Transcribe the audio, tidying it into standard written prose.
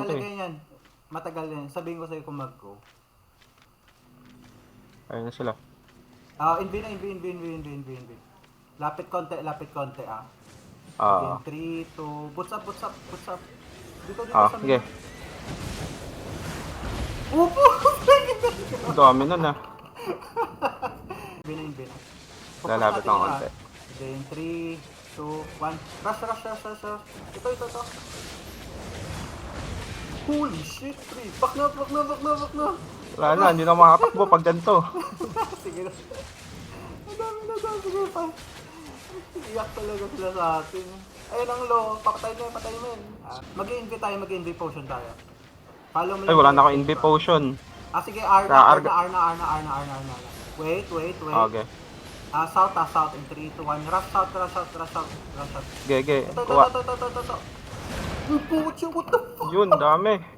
to talaga eh. yan. Matagal yan. Sabihin ko sa'yo kung mag-go. Ayun na sila. Invi na, invi. Lapit konti ah. Ah, Again, 3, 2, boots up. Dito sa sige. main. Upo! Ang dami nun ah. Invi na. Lalapit ng konti. Again, 3, 2, 1. Rush. Ito. Holy shit, 3. Back na. Wala na, hindi na makatakbo pag ganito. Sige na. Ang dami na. Sige pa. Iyak talaga sila sa atin. Ayun ang low. Patay mo yun. Mag-invi potion tayo. Follow mo Ay, wala na ako invi potion. Sige, R Sa na. Wait. Okay. South in 3, 2, 1. Rush out. Gege. Ito. Puchi, what the fuck? Yun, dami.